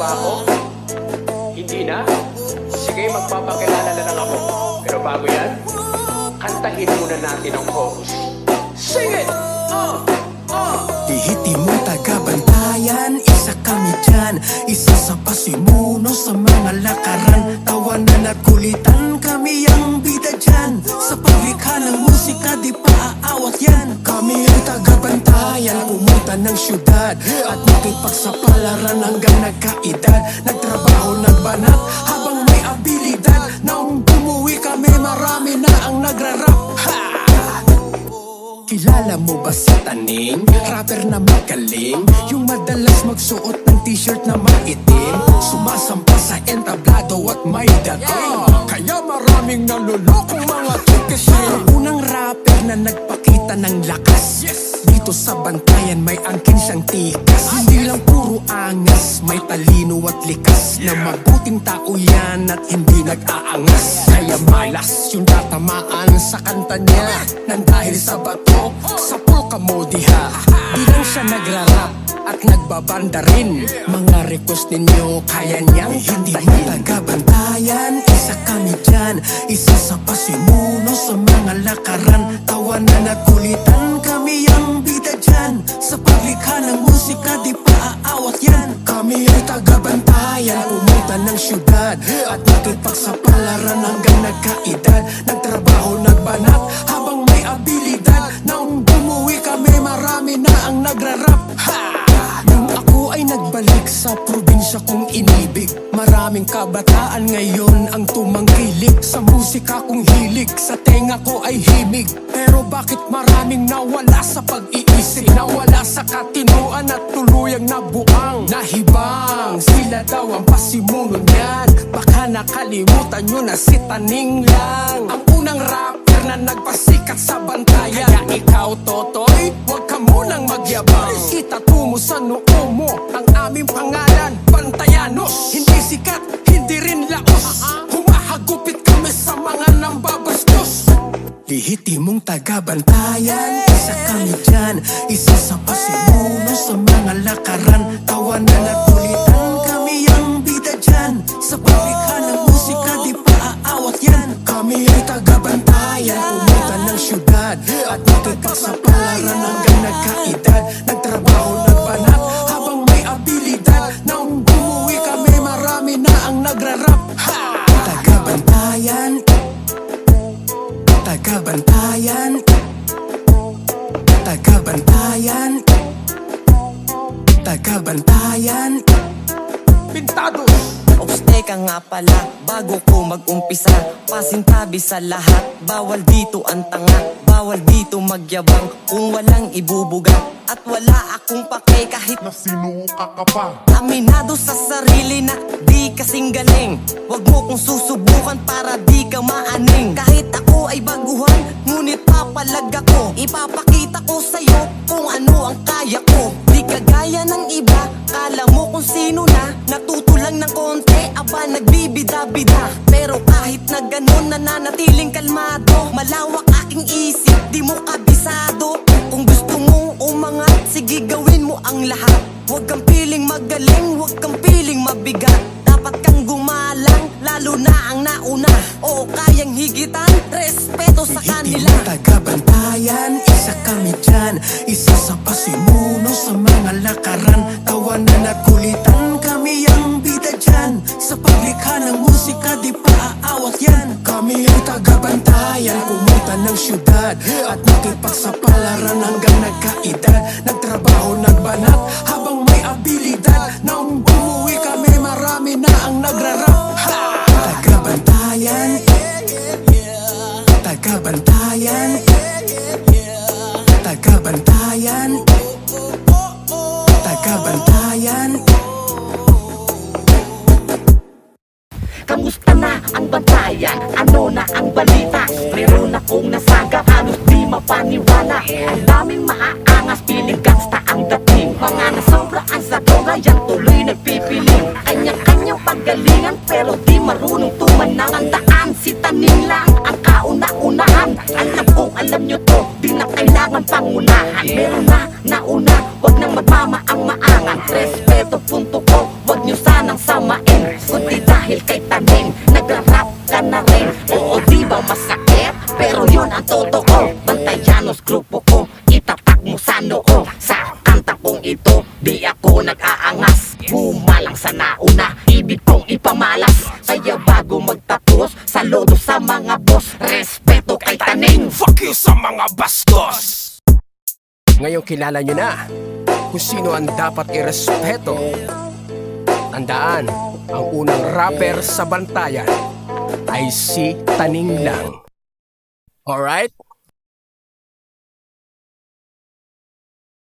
ba ako? Hindi na? Sige, magpapakilala na lang ako. Pero bago yan, kantahin muna natin ang chorus. Sing it! Lihiti mo taga-bantayan, isa kami dyan, isa sa pasimuno sa mga lakaran. Tawanan at kulitan, kami ang bida dyan. Sa paglikha ng musika, di pa aawat yan. Kami ang taga-bantayan, pumunta ng syudad at nakipagsapalaran hanggang nagkaedad. Nagtrabaho, nagbanat habang may abilidad. Nang bumuwi kami, marami na ang nagrarap. Kilala mo ba si Taning? Rapper na magaling, yung madalas magsuot ng t-shirt na maitim, sumasampa sa entablado at may dating. Kaya maraming nalulokong mga chikising. Unang rapper na nagpakita ng lakas, dito sa bantayan may angkin siyang tikas. Hindi lang puro angas, may talino at likas. Na mabuting tao yan at hindi nag-aangas. Kaya malas yung tatamaan sa kanta niya, nang dahil sa bato, sa pulka mo diha. Di lang siya nagrarap at nagbabanda rin. Mga request ninyo, kaya niyang hintahin. Hindi taga-bantayan, isa kami dyan, isa sa pasimuno sa mga lakaran. Tawanan at kulitan, kami ang bida dyan. Sa paglikha ng musika, di pa aawat yan. Kami ay taga-bantayan, pumunta ng syudad at nakipagsapalaran hanggang nagkaedad. Nagtrabaho, nagbanat habang may abilidad. Nang bumuwi kami, marami na ang nagrarap. Nung ako ay nagbalik sa probinsya kong inibig, maraming kabataan ngayon ang tumangkilik sa musika kong hilig. Sa tenga ko ay himig, pero bakit maraming nawala sa pag-iisip? Nawala sa katinuan at tuluyang nabuang nahibang. Sila daw ang pasimuno niyan, baka nakalimutan nyo na si Taning lang ang unang rapper na nagpasikat sa bantayan. Kaya ikaw, Totoy, huwag ka munang magyabang. Itato mo sa noo mo ang aming pangalan, Bantayanos. Hindi sikat, hindi rin laos, humahagupit kami sa mga nambabastos. Lihiti mong taga-bantayan, isa kami dyan, isa sa pasimuno sa mga lakaran. Tawanan at kulitan, kami ang bida dyan. Sa paglikha ng musika, di pa aawat yan. Kami ay taga-bantayan, pumunta ng syudad at nakipagsapalaran hanggang nagkaedad. Nagtrabaho, nagbanat habang may abilidad. Nang bumuwi kami, marami na ang nagrarap. Taga-bantayan, taga-bantayan, taga-bantayan, taga-bantayan. Pintados! Ops, teka nga pala, bago ko mag-umpisa, pasintabi sa lahat, bawal dito ang tanga, bawal dito magyabang kung walang ibubuga. At wala akong pake kahit na sinuka ka pa. Aminado sa sarili na di kasing galing. Wag mo kong susubukan para di ka maaning. Kahit ako ay baguhan, ngunit papalag ako. Ipapakita ko sa'yo kung ano ang kaya ko. Di kagaya ng iba, kala mo kung sino na. Natuto lang ng konti, aba nagbibida-bida. Pero kahit na ganon, nananatiling kalmado. Malawak aking isip, di mo kabisado. Kung gusto mong umangat, sige gawin mo ang lahat. Huwag kang piling magaling, huwag kang piling mabigat. Dapat kang gumalang, lalo na ang nauna. O kayang higitan, respeto sa kanila. Taga-bantayan, isa kami dyan, isa sa pasimuno sa mga lakaran. Tawanan at kulitan, kami ang bida dyan. Sa paglikha ng musika, di pa aawat yan. Kami ay taga-bantayan, pumunta ng syudad at nakipagsapalaran hanggang nagkaedad. Nagtrabaho, nagbanat habang may abilidad. Nang bumuwi kami, marami na ang nagrarap. Taga-bantayan, taga-bantayan, taga-bantayan, taga-bantayan. Kamusta na ang bantayan? Ano na ang balita? Meron akong nasagap, halos di mapaniwala. Ang daming maaangas, piling gangsta ang dating. Mga nasobraan sa droga, yan tuloy nagpipiling. Kanya-kanyang paggalingan, pero di marunong tumanang. Ang daan, si Taning lang ang kauna-unahan. Alam kong alam nyo to, di na kailangan pangunahan. Meron na nauna, wag nang magmama ang maangan. Respeto punto ko, wag Huwag nyo sanang samain, kundi dahil kay Taning nagra-rap ka na rin. Oo, di ba masakit? Pero yun ang totoo. Bantayanos grupo ko, itatak mo sa noo. Sa kanta kong ito, di ako nag-aangas. Bumalang sa nauna, ibig kong ipamalas. Kaya bago magtapos, saludo sa mga boss, respeto kay Taning. Fuck you sa mga bastos. Ngayon kilala nyo na kung sino ang dapat irespeto. Tandaan, ang unang rapper sa bantayan ay si Taning lang. Alright?